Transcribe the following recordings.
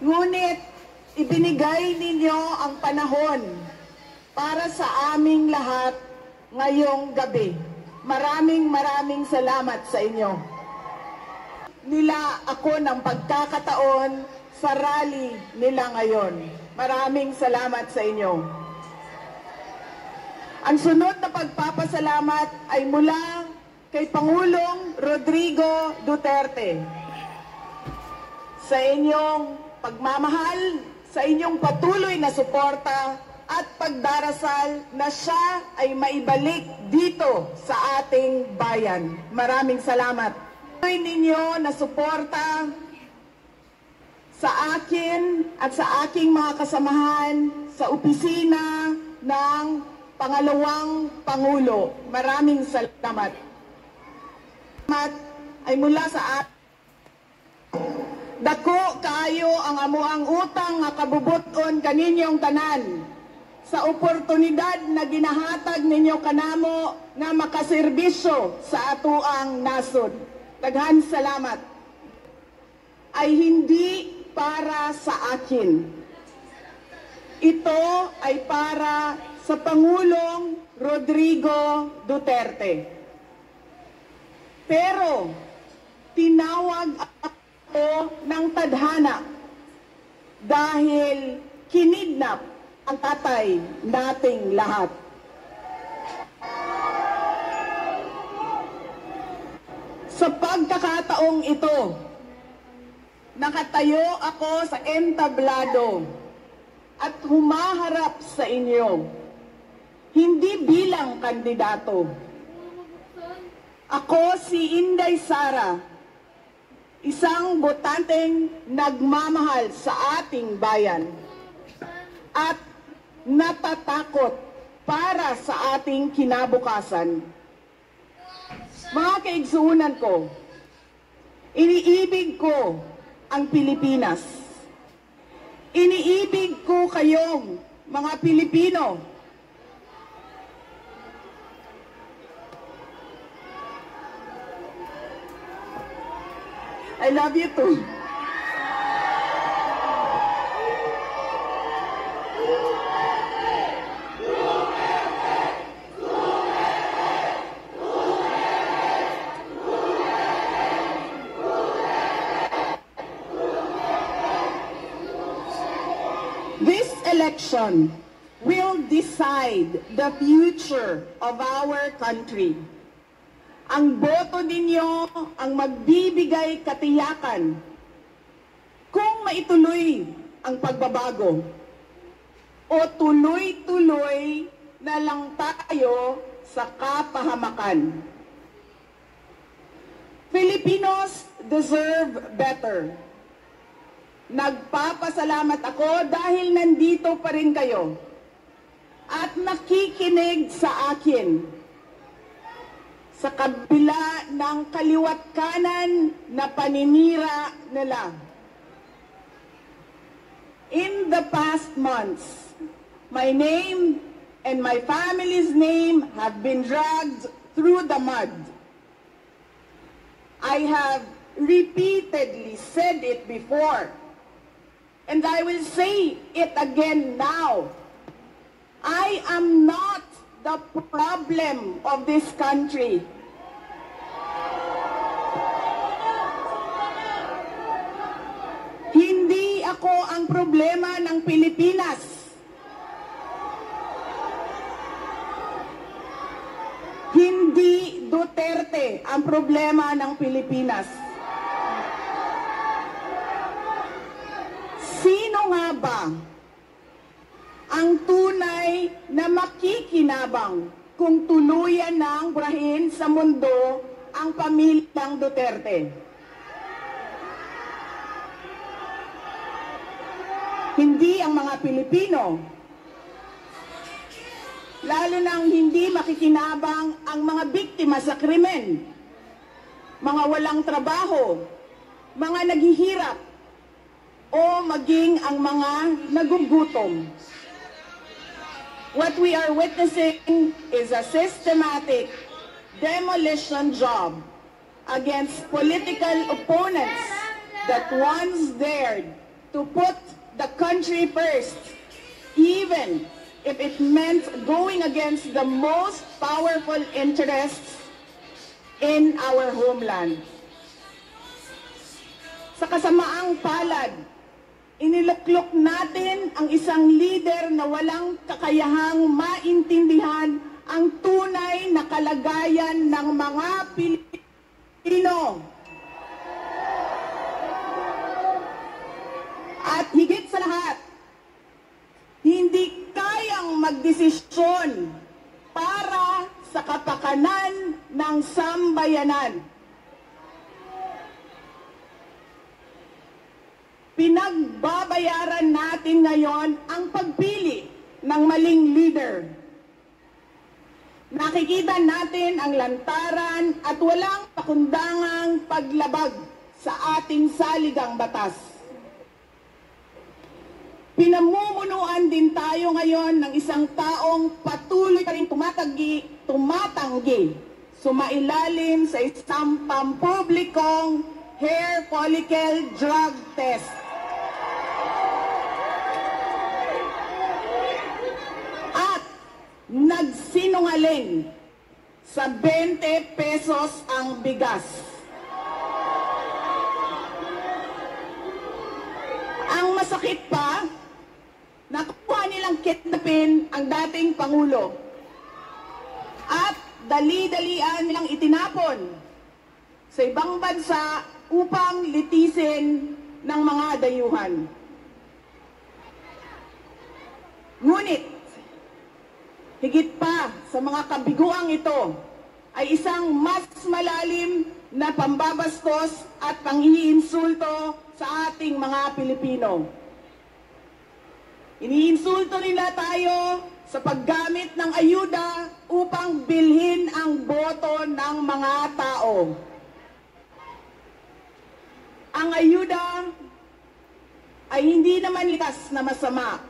Ngunit ibinigay ninyo ang panahon para sa aming lahat ngayong gabi. Maraming salamat sa inyo. Nila ako ng pagkakataon sa rally nila ngayon. Maraming salamat sa inyo. Ang sunod na pagpapasalamat ay mula kay Pangulong Rodrigo Duterte. Sa inyong pagmamahal, sa inyong patuloy na suporta at pagdarasal na siya ay maibalik dito sa ating bayan. Maraming salamat. Patuloy ninyo na suporta sa akin at sa aking mga kasamahan sa opisina ng Pangalawang Pangulo. Maraming salamat. Salamat ay mula sa atin. Dako kayo ang amuang utang nga kabubuton kaninyong tanan sa oportunidad na ginahatag ninyo kanamo nga makaserbisyo sa atuang nasod. Daghan salamat. Ay hindi para sa akin. Ito ay para sa Pangulong Rodrigo Duterte. Pero tinawag ako ng tadhana dahil kinidnap ang tatay nating lahat. Sa pagkakataong ito, nakatayo ako sa entablado at humaharap sa inyo, hindi bilang kandidato. Ako si Inday Sara, isang botanteng nagmamahal sa ating bayan at natatakot para sa ating kinabukasan. Mga kaigsuunan ko, iniibig ko ang Pilipinas. Iniibig ko kayong mga Pilipino. I love you too. This election will decide the future of our country. Ang boto ninyo ang magbibigay katiyakan kung maituloy ang pagbabago o tuloy-tuloy na lang tayo sa kapahamakan. Filipinos deserve better. Nagpapasalamat ako dahil nandito pa rin kayo at nakikinig sa akin sa kabila ng kaliwat kanan na paninira nila. In the past months, my name and my family's name have been dragged through the mud. I have repeatedly said it before, and I will say it again now. I am not the problem of this country. Hindi ako ang problema ng Pilipinas. Hindi Duterte ang problema ng Pilipinas. Sino nga ba ang tunay na makikinabang kung tuluyan ng burahin sa mundo ang pamilyang Duterte? Hindi ang mga Pilipino. Lalo nang hindi makikinabang ang mga biktima sa krimen, mga walang trabaho, mga naghihirap, o maging ang mga nagugutom. What we are witnessing is a systematic demolition job against political opponents that once dared to put the country first, even if it meant going against the most powerful interests in our homeland. Sa kasamaang palad, iniluklok natin ang isang leader na walang kakayahang maintindihan ang tunay na kalagayan ng mga Pilipino. At higit sa lahat, hindi kayang magdesisyon para sa kapakanan ng sambayanan. Pinagbabayaran natin ngayon ang pagpili ng maling leader. Nakikita natin ang lantaran at walang pakundangang paglabag sa ating saligang batas. Pinamumunuan din tayo ngayon ng isang taong patuloy pa rin tumatanggi, sumailalim sa isang pampublikong hair follicle drug test. At nagsinungaling sa 20 pesos ang bigas. Ang masakit pa, nakuha nilang kidnapin ang dating Pangulo at dali-dalian nilang itinapon sa ibang bansa upang litisin ng mga dayuhan. Ngunit, higit pa sa mga kabiguang ito ay isang mas malalim na pambabastos at pang-iinsulto sa ating mga Pilipino. Iniinsulto nila tayo sa paggamit ng ayuda upang bilhin ang boto ng mga tao. Ang ayuda ay hindi naman likas na masama.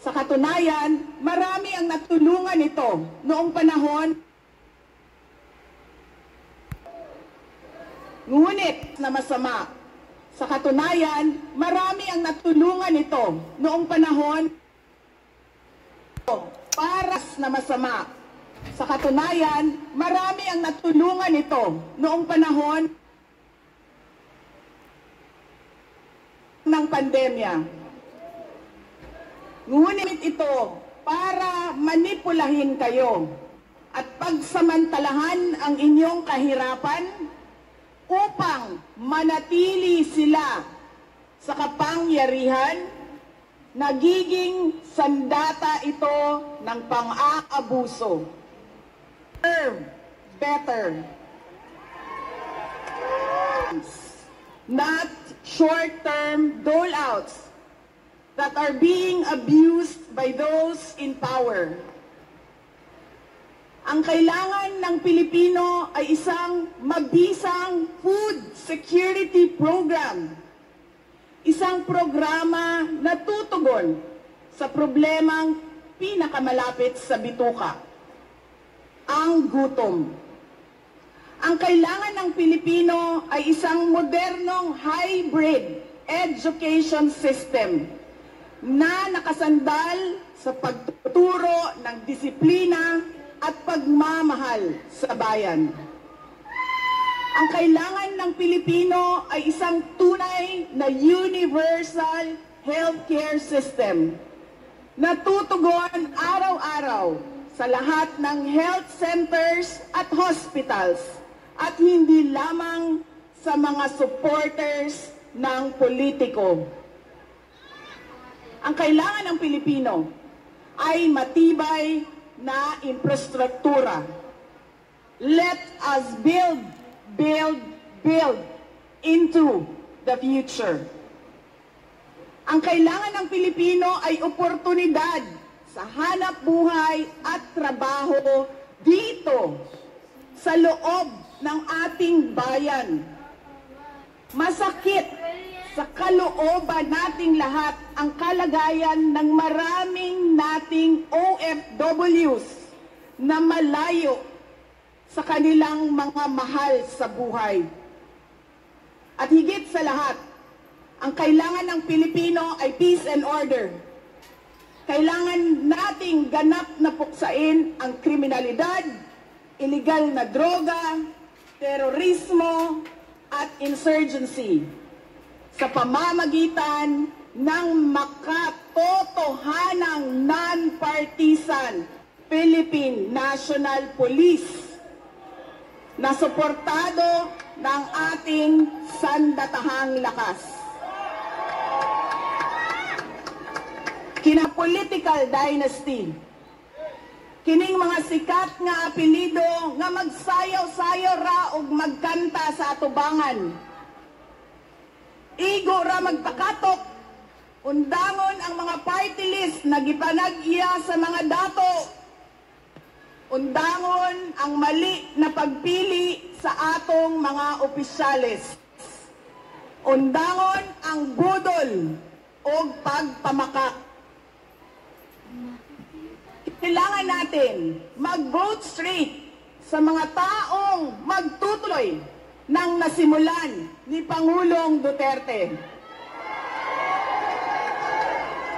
Sa katunayan, marami ang natulungan ito noong panahon. Ngunit na masama. Sa katunayan, marami ang natulungan ito noong panahon paras na masama. Sa katunayan, marami ang natulungan ito noong panahon ng pandemya. Ngunit ito para manipulahin kayo at pagsamantalahan ang inyong kahirapan upang manatili sila sa kapangyarihan. Nagiging sandata ito ng pang-aabuso. Better. Not short-term doleouts that are being abused by those in power. Ang kailangan ng Pilipino ay isang mabisang food security program. Isang programa na tutugon sa problemang pinakamalapit sa bituka, ang gutom. Ang kailangan ng Pilipino ay isang modernong hybrid education system na nakasandal sa pagtuturo ng disiplina at pagmamahal sa bayan. Ang kailangan ng Pilipino ay isang tunay na universal healthcare system na tutugon araw-araw sa lahat ng health centers at hospitals at hindi lamang sa mga supporters ng politiko. Ang kailangan ng Pilipino ay matibay na infrastruktura. Let us build into the future. Ang kailangan ng Pilipino ay oportunidad sa hanap buhay at trabaho dito sa loob ng ating bayan. Masakit sa kalooban nating lahat ang kalagayan ng maraming nating OFWs na malayo sa kanilang mga mahal sa buhay. At higit sa lahat, Ang kailangan ng Pilipino ay peace and order. Kailangan nating ganap na puksain ang kriminalidad, illegal na droga, terorismo, at insurgency sa pamamagitan ng makatotohanang non-partisan Philippine National Police na suportado ng ating sandatahang lakas. Kina political dynasty, kining mga sikat nga apelido nga magsayaw-sayaw ra og magkanta sa atubangan. Igo ra magpakatok, undangon ang mga party list na gipanag-iya sa mga dato. Undangon ang mali na pagpili sa atong mga opisyales. Undangon ang budol o pagpamakak. Kailangan natin mag-vote straight sa mga taong magtutuloy ng nasimulan ni Pangulong Duterte.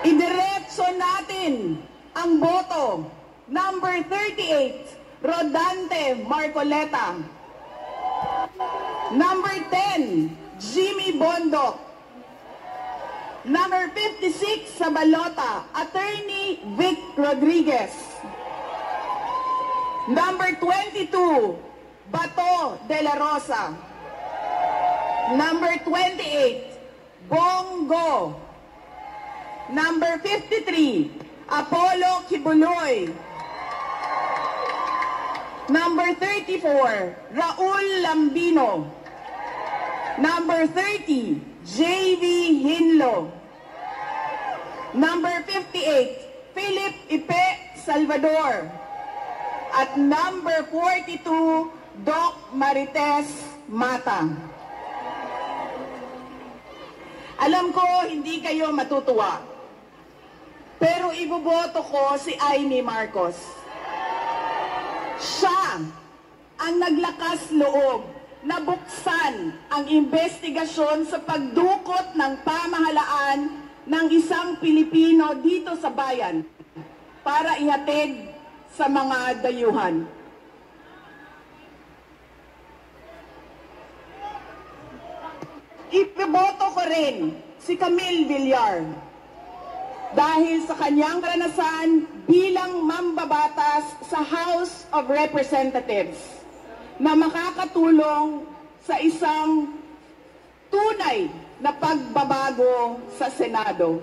Idiretso natin ang boto. Number 38, Rodante Marcoleta. Number 10, Jimmy Bondoc. Number 56 sa balota, Attorney Vic Rodriguez. Number 22, Bato de la Rosa. Number 28, Bongo. Number 53, Apollo Kibuloy. Number 34, Raul Lambino. Number 30, J.V. Hinlo. Number 58, Philip Ipe Salvador. At number 42, Doc Marites Mata. Alam ko hindi kayo matutuwa, pero iboboto ko si Amy Marcos. Siya ang naglakas loob na buksan ang investigasyon sa pagdukot ng pamahalaan ng isang Pilipino dito sa bayan para ihatid sa mga dayuhan. Ipiboto ko rin si Camille Villar dahil sa kanyang karanasan bilang mambabatas sa House of Representatives na makakatulong sa isang tunay na pagbabago sa Senado.